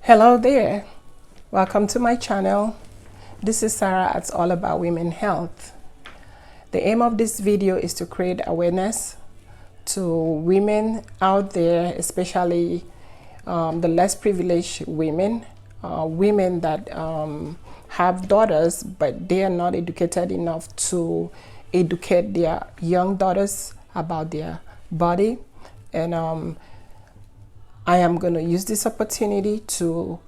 Hello there, welcome to my channel. This is Sarah. It's all about women health. The aim of this video is to create awareness to women out there, especially the less privileged women, women that have daughters but they are not educated enough to educate their young daughters about their body. And I am going to use this opportunity to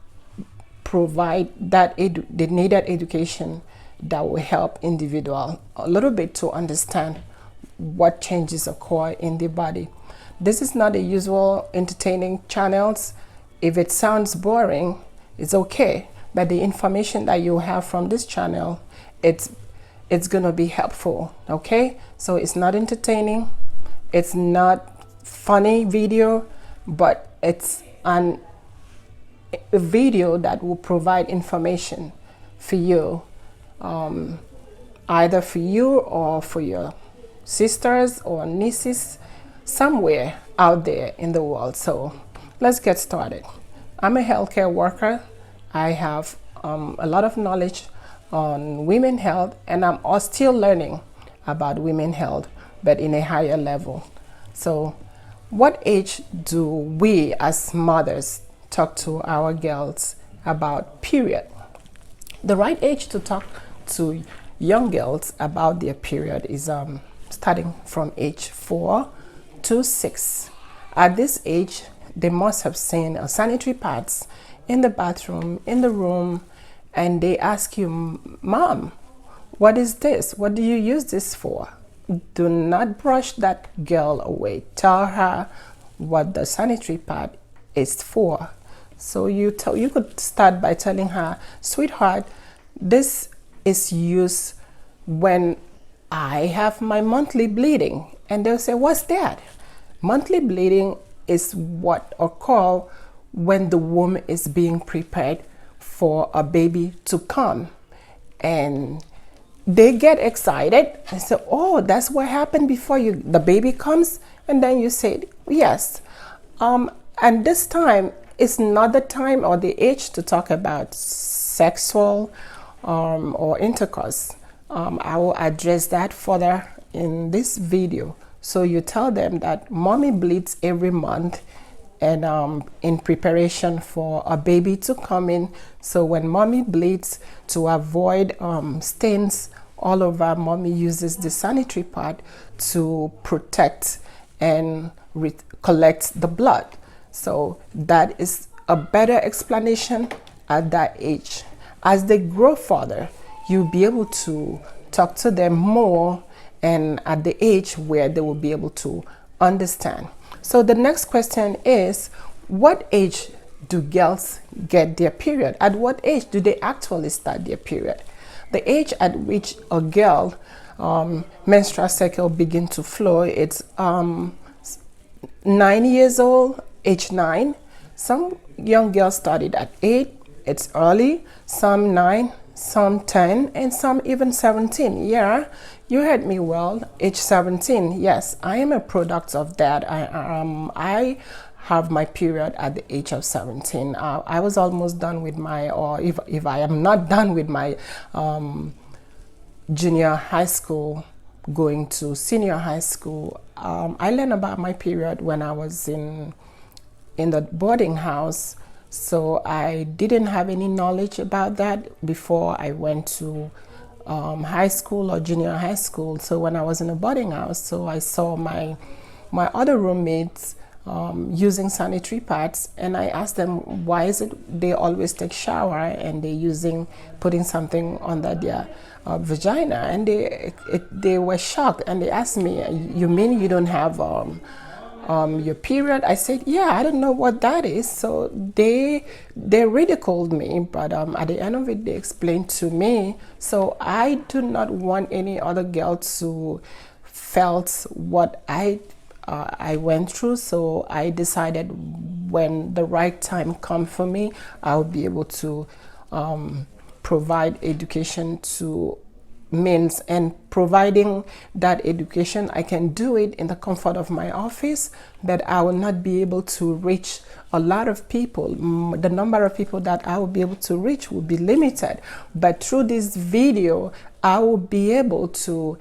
provide that the needed education that will help individual a little bit to understand what changes occur in the body. This is not a usual entertaining channels. If it sounds boring, it's okay, but the information that you have from this channel, it's going to be helpful. Okay, so it's not entertaining, it's not funny video, but it's a video that will provide information for you, either for you or for your sisters or nieces somewhere out there in the world. So let's get started. I'm a healthcare worker. I have a lot of knowledge on women health, and I'm still learning about women health, but in a higher level. So what age do we as mothers talk to our girls about period? The right age to talk to young girls about their period is starting from age 4 to 6. At this age, they must have seen sanitary pads in the bathroom, in the room, and they ask you, "Mom, what is this? What do you use this for?" Do not brush that girl away. Tell her what the sanitary pad is for. So you could start by telling her, "Sweetheart, this is used when I have my monthly bleeding." And they'll say, "What's that?" Monthly bleeding is what occurs when the womb is being prepared for a baby to come. And they get excited and say, "Oh, that's what happened before the baby comes?" And then you say, "Yes." And this time is not the time or the age to talk about sexual or intercourse. I will address that further in this video. So you tell them that mommy bleeds every month, and in preparation for a baby to come in. So when mommy bleeds, to avoid stains all over, mommy uses the sanitary pad to protect and collect the blood. So that is a better explanation at that age. As they grow further, you'll be able to talk to them more, and at the age where they will be able to understand. So the next question is, what age do girls get their period? At what age do they actually start their period? The age at which a girl menstrual cycle begin to flow, it's 9 years old, age 9. Some young girls started at 8, it's early. Some 9, some 10, and some even 17. Yeah, you heard me well, age 17. Yes, I am a product of that. I have my period at the age of 17. I was almost done with my, or if I am not done with my junior high school, going to senior high school. I learned about my period when I was in the boarding house. So I didn't have any knowledge about that before I went to high school or junior high school. So when I was in a boarding house, so I saw my other roommates using sanitary pads, and I asked them, why is it they always take shower and they're putting something under their vagina? And they were shocked, and they asked me, "You mean you don't have your period?" I said, "Yeah, I don't know what that is." So they ridiculed me, but at the end of it, they explained to me. So I do not want any other girl to felt what I went through. So I decided when the right time come for me, I'll be able to provide education to means and providing that education, I can do it in the comfort of my office, but I will not be able to reach a lot of people. The number of people that I will be able to reach will be limited. But through this video, I will be able to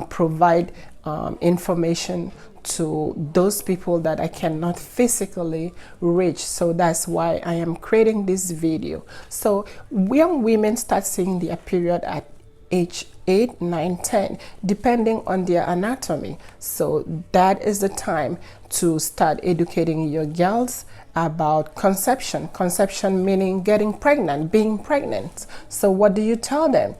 provide information to those people that I cannot physically reach. So that's why I am creating this video. So young women start seeing their period at age 8, 9, 10, depending on their anatomy. So that is the time to start educating your girls about conception. Conception meaning getting pregnant, being pregnant. So what do you tell them?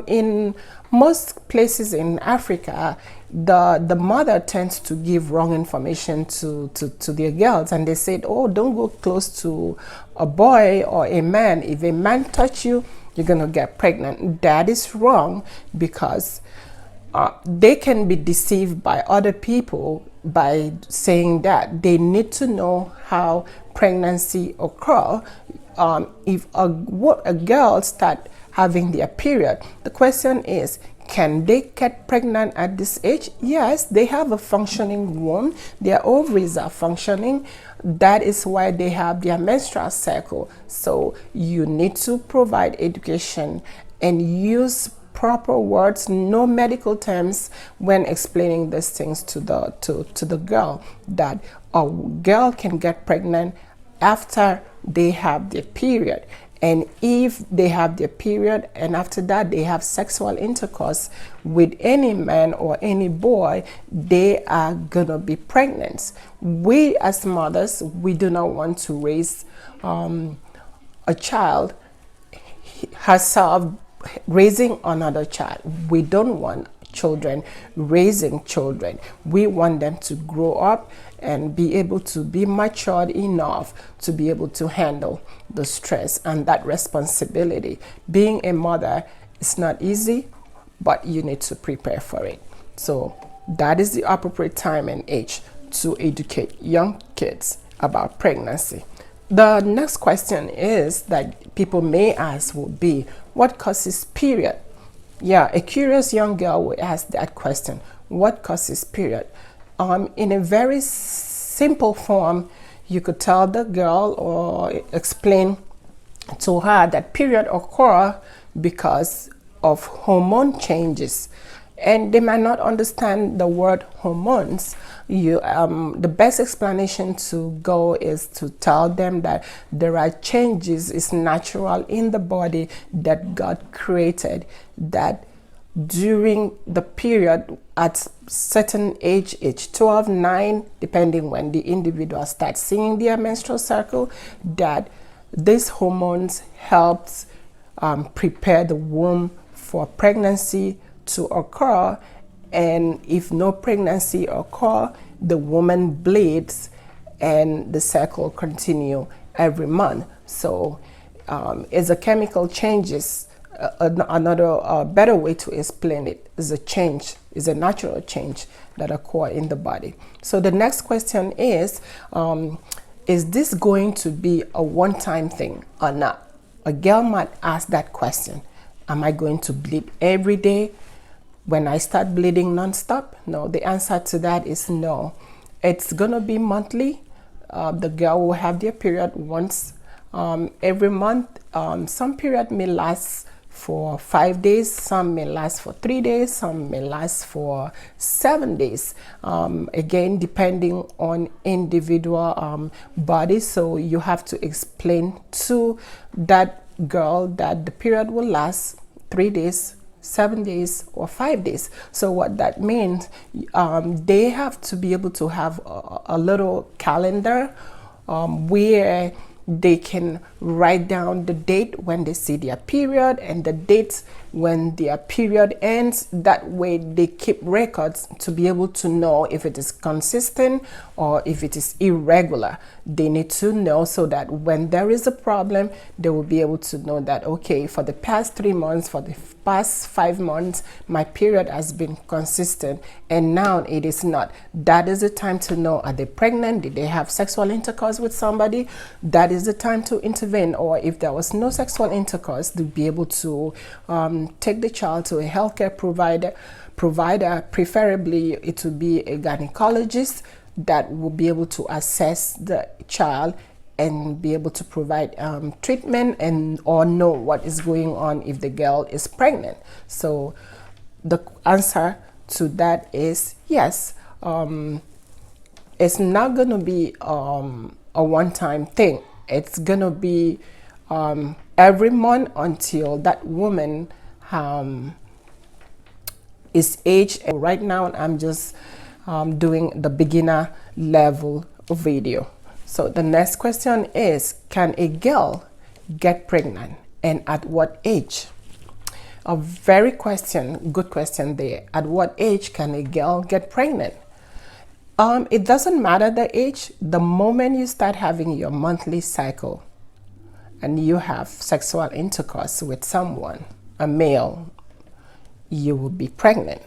In most places in Africa, the mother tends to give wrong information to their girls, and they said, oh, don't go close to a boy or a man. If a man touch you, you're gonna get pregnant. That is wrong, because they can be deceived by other people by saying that. They need to know how pregnancy occur. If a girl start having their period, the question is, can they get pregnant at this age? Yes, they have a functioning womb. Their ovaries are functioning. That is why they have their menstrual cycle. So you need to provide education and use proper words, no medical terms, when explaining these things to the girl, that a girl can get pregnant after they have their period. And if they have their period and after that they have sexual intercourse with any man or any boy, they are gonna be pregnant. We as mothers, we do not want to raise a child herself raising another child. We don't want children raising children. We want them to grow up and be able to be matured enough to be able to handle the stress and that responsibility. Being a mother is not easy, but you need to prepare for it. So that is the appropriate time and age to educate young kids about pregnancy. The next question is that people may ask will be, what causes period? Yeah, a curious young girl will ask that question. What causes period? In a very simple form, you could tell the girl or explain to her that period occur because of hormone changes. And they might not understand the word hormones. The best explanation to go is to tell them that there are changes, it's natural in the body that God created, that during the period at certain age 12, 9, depending when the individual starts seeing their menstrual cycle, that these hormones helps prepare the womb for pregnancy to occur. And if no pregnancy occur, the woman bleeds and the cycle continue every month. So it's a chemical changes. Another better way to explain it is a change, is a natural change that occur in the body. So the next question is this going to be a one-time thing or not? A girl might ask that question. Am I going to bleed every day when I start bleeding nonstop? No, the answer to that is no. It's gonna be monthly. The girl will have their period once every month. Some period may last for 5 days, some may last for 3 days, some may last for 7 days. Again, depending on individual body. So you have to explain to that girl that the period will last 3 days, 7 days, or 5 days. So what that means, they have to be able to have a little calendar where they can write down the date when they see their period and the dates when their period ends. That way they keep records to be able to know if it is consistent or if it is irregular. They need to know so that when there is a problem, they will be able to know that, okay, for the past 3 months, for the past 5 months my period has been consistent and now it is not. That is the time to know, are they pregnant? Did they have sexual intercourse with somebody? That is the time to intervene. Or if there was no sexual intercourse, to be able to take the child to a healthcare provider, preferably it would be a gynecologist that will be able to assess the child and be able to provide treatment and or know what is going on if the girl is pregnant. So the answer to that is yes. It's not going to be a one-time thing. It's going to be every month until that woman is aged. And right now I'm just doing the beginner level video. So the next question is, can a girl get pregnant and at what age? A very good question there. At what age can a girl get pregnant? It doesn't matter the age. The moment you start having your monthly cycle and you have sexual intercourse with someone, a male, you will be pregnant.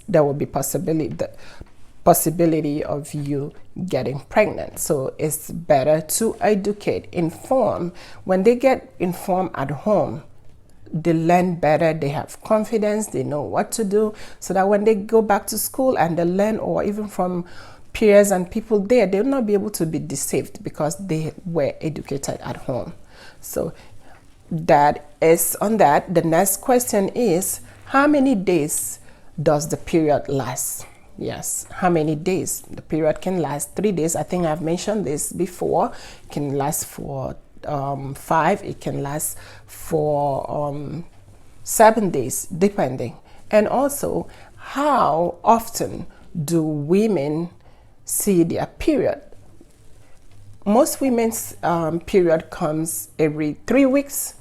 There will be possibility of you getting pregnant. So it's better to educate, inform. When they get informed at home, they learn better, they have confidence, they know what to do, so that when they go back to school and they learn, or even from peers and people there, they'll not be able to be deceived because they were educated at home. So that is on that. The next question is, how many days does the period last? Yes, how many days? The period can last 3 days. I think I've mentioned this before. It can last for 5. It can last for 7 days, depending. And also, how often do women see their period? Most women's period comes every 3 weeks,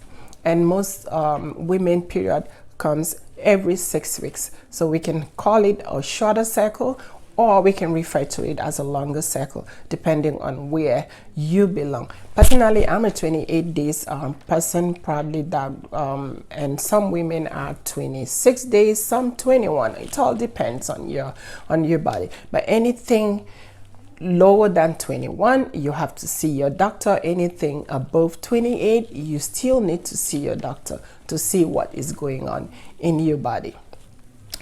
and most women period comes every 6 weeks. So we can call it a shorter cycle, or we can refer to it as a longer cycle, depending on where you belong. Personally, I'm a 28 days person, probably that, and some women are 26 days, some 21. It all depends on your body. But anything lower than 21, you have to see your doctor. Anything above 28, you still need to see your doctor to see what is going on in your body.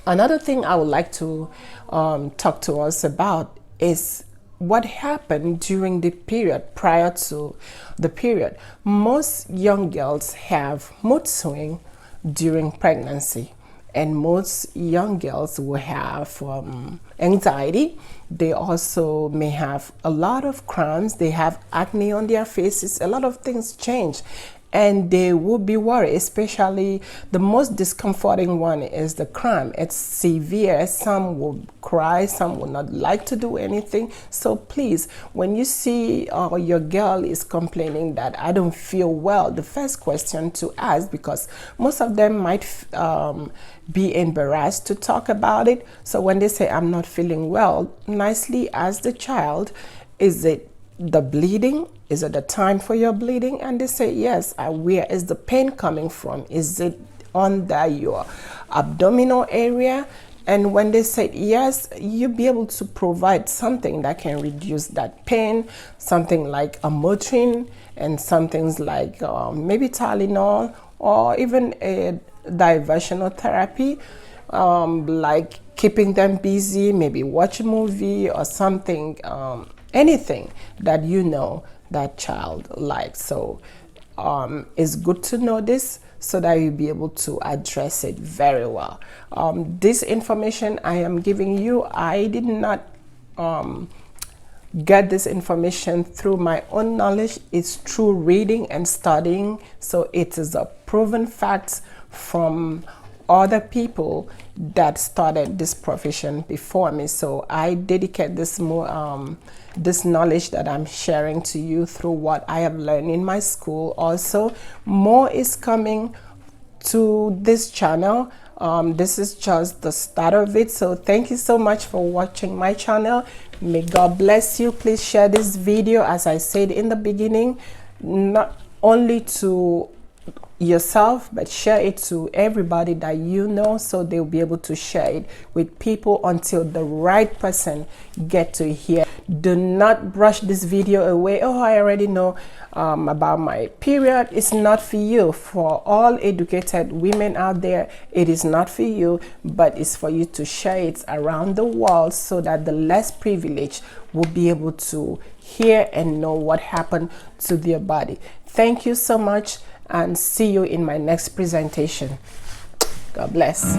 Another thing I would like to talk to us about is what happened during the period, prior to the period. Most young girls have mood swing during pregnancy, and most young girls will have anxiety. They also may have a lot of cramps. They have acne on their faces. A lot of things change, and they will be worried. Especially the most discomforting one is the cramp. It's severe. Some will cry, some will not like to do anything. So please, when you see your girl is complaining that I don't feel well, the first question to ask, because most of them might be embarrassed to talk about it. So when they say I'm not feeling well, nicely ask the child, is it the bleeding? Is it the time for your bleeding? And they say yes. Where is the pain coming from? Is it under your abdominal area? And when they say yes, you'll be able to provide something that can reduce that pain, something like a Motrin, and some things like maybe Tylenol, or even a diversional therapy, like keeping them busy, maybe watch a movie or something, anything that you know that child likes. So it's good to know this so that you'll be able to address it very well. This information I am giving you, I did not get this information through my own knowledge. It's through reading and studying. So it is a proven fact from other people that started this profession before me. So I dedicate this this knowledge that I'm sharing to you through what I have learned in my school. Also, more is coming to this channel. This is just the start of it. So thank you so much for watching my channel. May God bless you. Please share this video, as I said in the beginning, not only to yourself, but share it to everybody that you know, so they'll be able to share it with people until the right person get to hear. Do not brush this video away. Oh, I already know about my period. It's not for you. For all educated women out there, it is not for you, but it's for you to share it around the world so that the less privileged will be able to hear and know what happened to their body. Thank you so much, and see you in my next presentation. God bless.